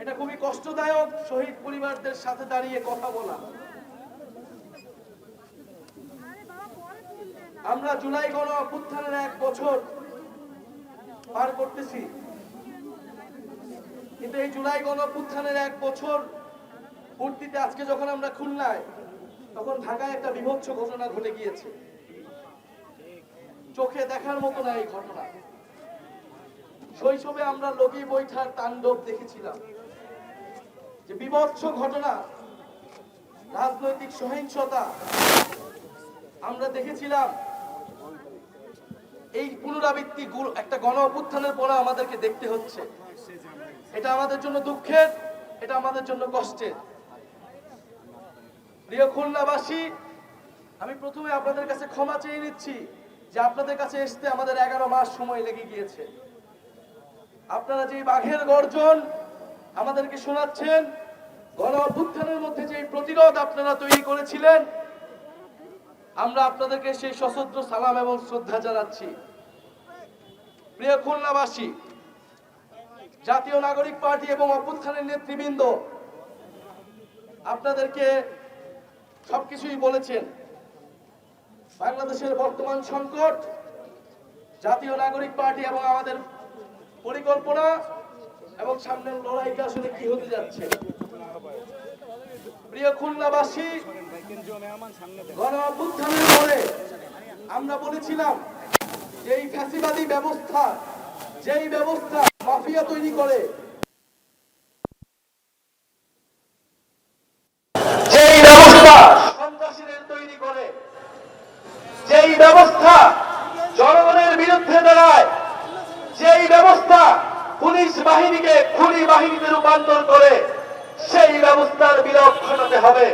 এটা খুবই কষ্টদায়ক শহীদ পরিবারদের সাথে দাঁড়িয়ে কথা বলা। আমরা জুলাই গণ অভ্যুত্থানের 1 বছর পার করতেছি, কিন্তু এই জুলাই গণ অভ্যুত্থানের 1 বছর পূর্তিতে আজকে যখন আমরা খুলনায়, তখন ঢাকায় একটা বিভৎস ঘটনা ঘটে গিয়েছে। চোখে দেখার মতো না এই ঘটনা। শৈশবে আমরা লগি বৈঠার তাণ্ডব দেখেছিলাম, যে বিভৎস ঘটনা, রাজনৈতিক সহিংসতা আমরা দেখেছিলাম। এই পুনরাবৃত্তি একটা গণ অভ্যুত্থানের পরে আমাদেরকে দেখতে হচ্ছে। এটা আমাদের জন্য দুঃখের, এটা আমাদের জন্য কষ্টের। প্রিয় খুলনাবাসী, আমি প্রথমে আপনাদের কাছে ক্ষমা চেয়ে নিচ্ছি যে আপনাদের কাছে আসতে আমাদের 11 মাস সময় লেগে গিয়েছে। আপনারা যে বাঘের গর্জন আমাদেরকে শোনাচ্ছেন, গণ অভ্যুত্থানের মধ্যে যে প্রতিরোধ আপনারা তৈরি করেছিলেন, আমরা আপনাদেরকে সেই সশস্ত্র সালাম এবং শ্রদ্ধা জানাচ্ছি। প্রিয় খুলনাবাসী, জাতীয় নাগরিক পার্টি এবং অভ্যুত্থানের নেতৃবৃন্দ আপনাদেরকে সবকিছুই বলেছেন। বাংলাদেশের বর্তমান সংকট, জাতীয় নাগরিক পার্টি এবং আমাদের পরিকল্পনা এবং সামনের লড়াইটা আসলে কি হতে যাচ্ছে। প্রিয় খুলনাবাসী, গণ অভ্যুত্থানের পরে আমরা বলেছিলাম যে এই ফ্যাসিবাদী ব্যবস্থা, যেই ব্যবস্থা মাফিয়া তৈরি করে, যেই ব্যবস্থা সন্ত্রাসীদের তৈরি করে, যেই ব্যবস্থা জনগণের বিরুদ্ধে দাঁড়ায়, যেই ব্যবস্থা পুলিশ বাহিনীকে খুনি বাহিনীতে রূপান্তর করে, সেই ব্যবস্থার বিলোপ ঘটাতে হবে।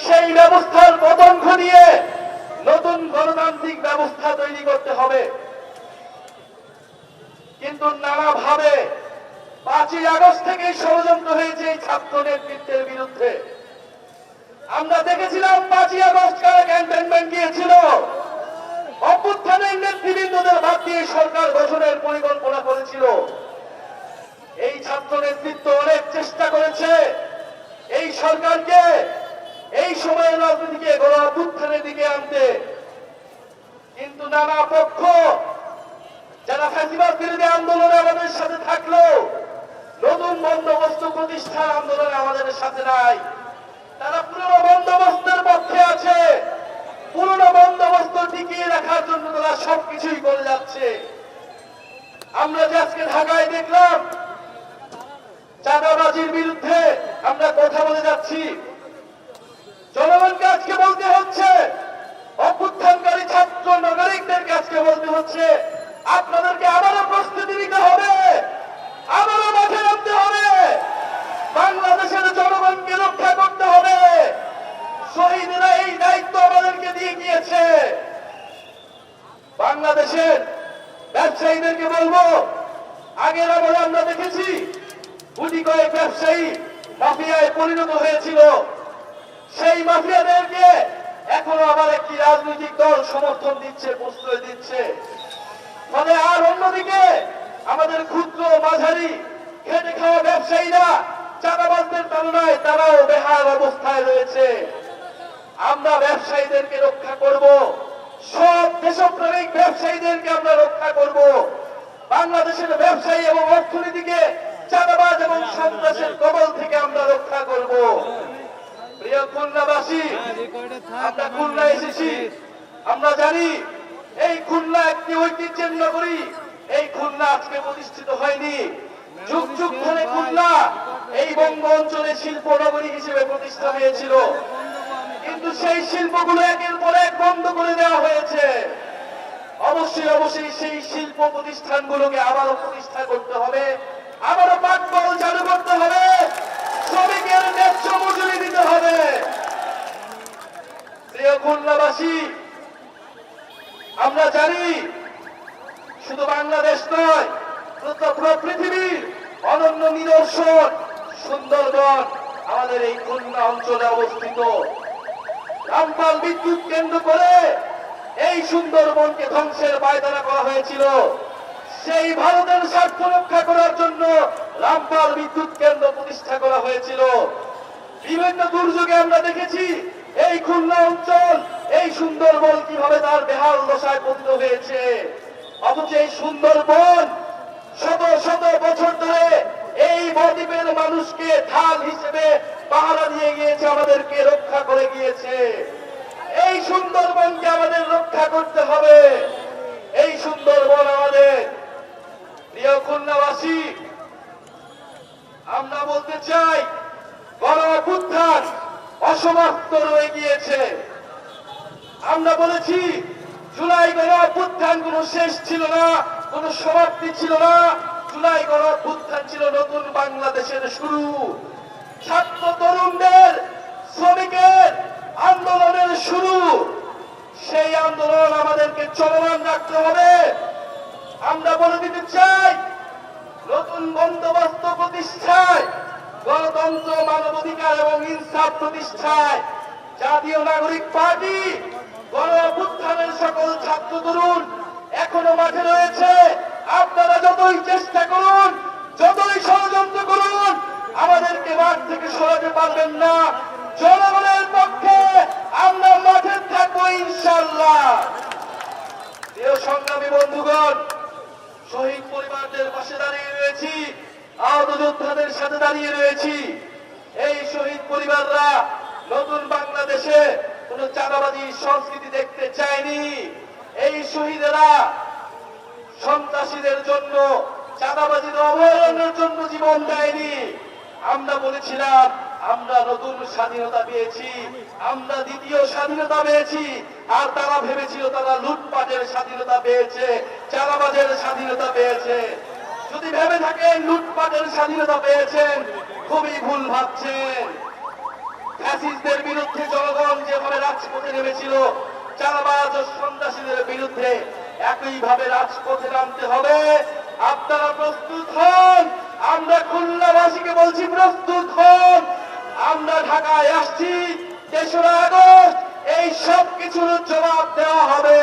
সেই ব্যবস্থার পতন ঘটিয়ে নতুন গণতান্ত্রিক ব্যবস্থা তৈরি করতে হবে। কিন্তু নানাভাবে 5ই আগস্ট থেকে ষড়যন্ত্র হয়েছে এই ছাত্র নেতৃত্বের বিরুদ্ধে। আমরা দেখেছিলাম 5ই আগস্ট কারা ক্যান্টনমেন্ট গিয়েছিল, অভ্যুত্থানের নেতৃবৃন্দদের বাদ দিয়ে সরকার গঠনের পরিকল্পনা করেছিল। এই ছাত্র নেতৃত্ব অনেক চেষ্টা করেছে এই সরকারকে এই সময়ের রাজনীতিকে গণ অভ্যুত্থানের দিকে আনতে, কিন্তু নানা পক্ষ যারা ফ্যাসিবাদ বিরোধী আন্দোলনে আমাদের সাথে থাকলো, নতুন বন্দোবস্ত প্রতিষ্ঠার আন্দোলনে আমাদের সাথে নাই। তারা পুরনো বন্দোবস্তের পক্ষে আছে। পুরনো বন্দোবস্ত টিকিয়ে রাখার জন্য তারা সবকিছুই করে যাচ্ছে। আমরা যে আজকে ঢাকায় দেখলাম চাঁদাবাজির বিরুদ্ধে আমরা কথা বলে যাচ্ছি, জনগণকে আজকে বলতে হচ্ছে, অভ্যুত্থানকারী ছাত্র নাগরিকদেরকে আজকে বলতে হচ্ছে, আপনাদেরকে আবারও প্রস্তুতি নিতে হবে, আবারও মাঠে নামতে হবে, বাংলাদেশের জনগণকে রক্ষা করতে হবে। শহীদরা এই দায়িত্ব আমাদেরকে দিয়ে গিয়েছে। বাংলাদেশের ব্যবসায়ীদেরকে বলবো, আগের আমলে আমরা দেখেছি গুটি কয়েক ব্যবসায়ী মাফিয়ায় পরিণত হয়েছিল। সেই মাফিয়াদেরকে এখনো আবার একটি রাজনৈতিক দল সমর্থন দিচ্ছে, প্রশ্রয় দিচ্ছে। ফলে আর অন্যদিকে আমাদের ক্ষুদ্র মাঝারি খেটে খাওয়া ব্যবসায়ীরা চাঁদাবাজদের তুলনায় তারাও বেহাল অবস্থায় রয়েছে। আমরা ব্যবসায়ীদেরকে রক্ষা করব, সব দেশপ্রেমিক ব্যবসায়ীদেরকে আমরা রক্ষা করব। বাংলাদেশের ব্যবসায়ী এবং অর্থনীতিকে চাঁদাবাজ এবং সন্ত্রাসের কবল থেকে আমরা রক্ষা করব। প্রিয় খুলনাবাসী, আমরা খুলনা এসেছি, আমরা জানি এই খুলনা একটি ঐতিহ্যের নগরী। এই খুলনা আজকে প্রতিষ্ঠিত হয়নি, যুগ যুগ ধরে খুলনা এই বঙ্গ অঞ্চলে শিল্প নগরী হিসেবে প্রতিষ্ঠা হয়েছিল। কিন্তু সেই শিল্পগুলো একের পর এক বন্ধ করে দেওয়া হয়েছে। অবশ্যই সেই শিল্প প্রতিষ্ঠানগুলোকে আবারও প্রতিষ্ঠা করতে হবে, আবারও পাটকল চালু করতে হবে, শ্রমিকের ন্যায্য মজুরি দিতে হবে। প্রিয় খুলনাবাসী, আমরা জানি শুধু বাংলাদেশ নয়, পুরো পৃথিবীর অনন্য নিদর্শন সুন্দরবন আমাদের এই খুলনা অঞ্চলে অবস্থিত। রামপাল বিদ্যুৎ কেন্দ্র করে এই সুন্দরবনকে ধ্বংসের পায়তারা করা হয়েছিল। সেই ভারতের স্বার্থ রক্ষা করার জন্য রামপাল বিদ্যুৎ কেন্দ্র প্রতিষ্ঠা করা হয়েছিল। বিভিন্ন দুর্যোগে আমরা দেখেছি এই খুলনা অঞ্চল, এই সুন্দরবন কিভাবে তার বেহাল দশায় পতিত হয়েছে। অথচ এই সুন্দরবন শত শত বছর ধরে এই বদ্বীপের মানুষকে ঢাল হিসেবে পাহারা দিয়ে গিয়েছে, আমাদেরকে রক্ষা করে গিয়েছে। এই সুন্দরবনকে আমাদের রক্ষা করতে হবে। এই সুন্দরবন আমাদের। প্রিয় খুলনাবাসী, আমরা বলতে চাই গণ অভ্যুত্থান অসমাপ্ত রয়ে গিয়েছে। আমরা বলেছি জুলাই গণ অভ্যুত্থান কোনো শেষ ছিল না, কোনো সমাপ্তি ছিল না। জুলাই গণ অভ্যুত্থান ছিল নতুন বাংলাদেশের শুরু। ছাত্র তরুণদের, শ্রমিকের আন্দোলনের শুরু। সেই আন্দোলন আমাদেরকে চলমান রাখতে হবে। আমরা বলে দিতে চাই নতুন বন্দোবস্ত প্রতিষ্ঠায়, গণতন্ত্র, মানবাধিকার এবং ইনসাফ প্রতিষ্ঠায় জাতীয় নাগরিক পার্টি গণ অভ্যুত্থানের সকল ছাত্র তরুণ এখনো মাঠে রয়েছে। আপনারা যতই চেষ্টা করুন, যতই ষড়যন্ত্র করুন, আমাদেরকে মাঠ থেকে সরাতে পারবেন না। জনগণের পক্ষে আমরা মাঠে থাকবো ইনশাআল্লাহ। প্রিয় সংগ্রামী বন্ধুগণ, শহীদ পরিবারদের পাশে দাঁড়িয়ে রয়েছি, আহত যোদ্ধাদের সাথে দাঁড়িয়ে রয়েছি। এই শহীদ পরিবাররা নতুন বাংলাদেশে কোন চাঁদাবাজি সংস্কৃতি দেখতে চায়নি। এই শহীদেরা সন্ত্রাসীদের জন্য, চাঁদাবাজির অভয়ারণ্যের জন্য জীবন দেয়নি। আমরা বলেছিলাম আমরা নতুন স্বাধীনতা পেয়েছি, আমরা দ্বিতীয় স্বাধীনতা পেয়েছি। আর তারা ভেবেছিল তারা লুটপাটের স্বাধীনতা পেয়েছে, চাঁদাবাজের স্বাধীনতা পেয়েছে। যদি ভেবে থাকেন লুটপাটের স্বাধীনতা পেয়েছেন, খুবই ভুল ভাবছেন। ফ্যাসিস্টদের বিরুদ্ধে জনগণ যেভাবে রাজপথে নেমেছিল, চাঁদাবাজ ও সন্ত্রাসীদের বিরুদ্ধে একইভাবে রাজপথে নামতে হবে। আপনারা প্রস্তুত হন। আমরা খুলনাবাসীকে বলছি প্রস্তুত হন। আমরা ঢাকায় আসছি, ৩রা আগস্ট এই সব কিছুর জবাব দেওয়া হবে।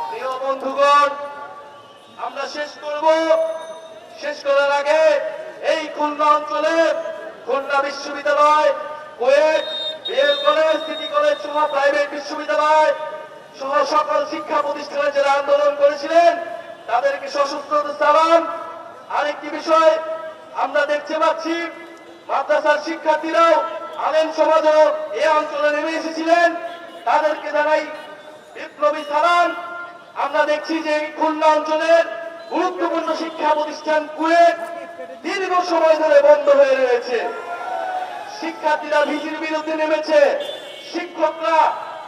প্রিয় বন্ধুগণ, আমরা শেষ করব। শেষ করার আগে এই খুলনা অঞ্চলে খুলনা বিশ্ববিদ্যালয়, KUET, BL college, city college সহ প্রাইভেট বিশ্ববিদ্যালয় সহ সকল শিক্ষা প্রতিষ্ঠানে যারা আন্দোলন করেছিলেন তাদেরকে সশস্ত্র সালাম। আরেকটি বিষয় আমরা দেখতে পাচ্ছি, মাদ্রাসার শিক্ষার্থীরাও, আলেম সমাজও এই অঞ্চলে নেমে এসেছিলেন, তাদেরকে জানাই বিপ্লবী সালাম। আমরা দেখছি যে এই খুলনা অঞ্চলের গুরুত্বপূর্ণ শিক্ষা প্রতিষ্ঠান কুয়েট দীর্ঘ সময় ধরে বন্ধ হয়ে রয়েছে। শিক্ষার্থীরা ভিসির বিরুদ্ধে নেমেছে, শিক্ষকরা,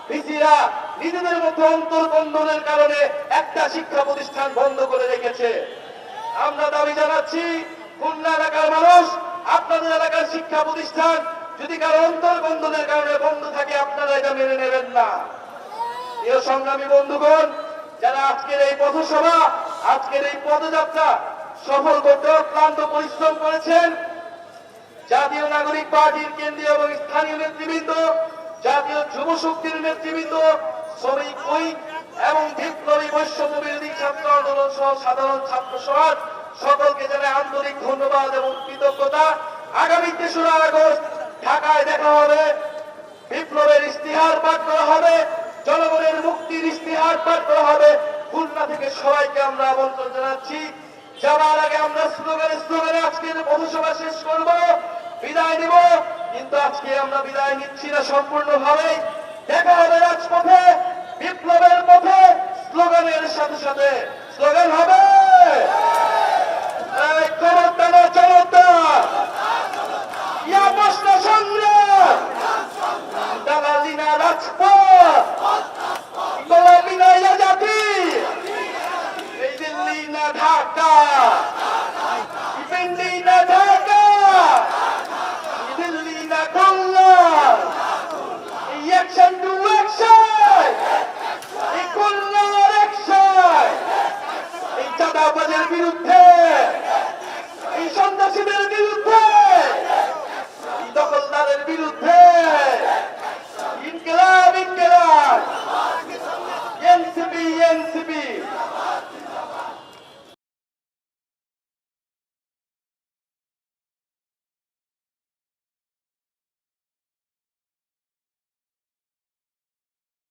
ভিসিরা নিজেদের মধ্যে অন্তর্বন্ধনের কারণে একটা শিক্ষা প্রতিষ্ঠান বন্ধ করে রেখেছে। আমরা দাবি জানাচ্ছি, খুলনা এলাকার মানুষ, আপনাদের এলাকার শিক্ষা প্রতিষ্ঠান যদি কারো অন্তর্বন্ধনের কারণে বন্ধ থাকে, আপনারা এটা মেনে নেবেন না। প্রিয় সংগ্রামী বন্ধুগণ, যারা আজকের এই পথসভা, আজকের এই পদযাত্রা সফল করতে অক্লান্ত পরিশ্রম করেছেন, জাতীয় নাগরিক পার্টির কেন্দ্রীয় এবং স্থানীয় নেতৃবৃন্দ, জাতীয় যুব শক্তির নেতৃবৃন্দ, শ্রমিক ঐক্য এবং বিপ্লবী বৈষম্য বিরোধী ছাত্র আন্দোলন সহ সাধারণ ছাত্র সমাজ সকলকে জানাই আন্তরিক ধন্যবাদ এবং কৃতজ্ঞতা। আগামী ৩রা আগস্ট ঢাকায় দেখা হবে, বিপ্লবের ইস্তিহার পাঠ করা হবে, জনগণের মুক্তির ইস্তিহার পাঠ করা হবে। খুলনা থেকে সবাইকে আমরা আমন্ত্রণ জানাচ্ছি। যাওয়ার আগে আমরা স্লোগানে আজকের পথসভা শেষ করব, বিদায় নিব। কিন্তু আজকে আমরা বিদায় নিচ্ছি না সম্পূর্ণভাবে। দেখা হবে রাজপথে, বিপ্লবের পথে, স্লোগানের সাথে সাথে। স্লোগান হবে ক্ষমতা জনতা, ইয়া প্রশ্ন সংগ্রাম, দালালি না রাজপথ, গোলামি না জাতি, এই দিল্লি না ঢাকা, পিন্ডি না ঢাকা, দিল্লি না খুলনা, অ্যাকশন টু অ্যাকশন, এই খুলনার অ্যাকশন, এই চাঁদাবাজের বিরুদ্ধে, এই সন্ত্রাসীদের বিরুদ্ধে, এই দখলদারের বিরুদ্ধে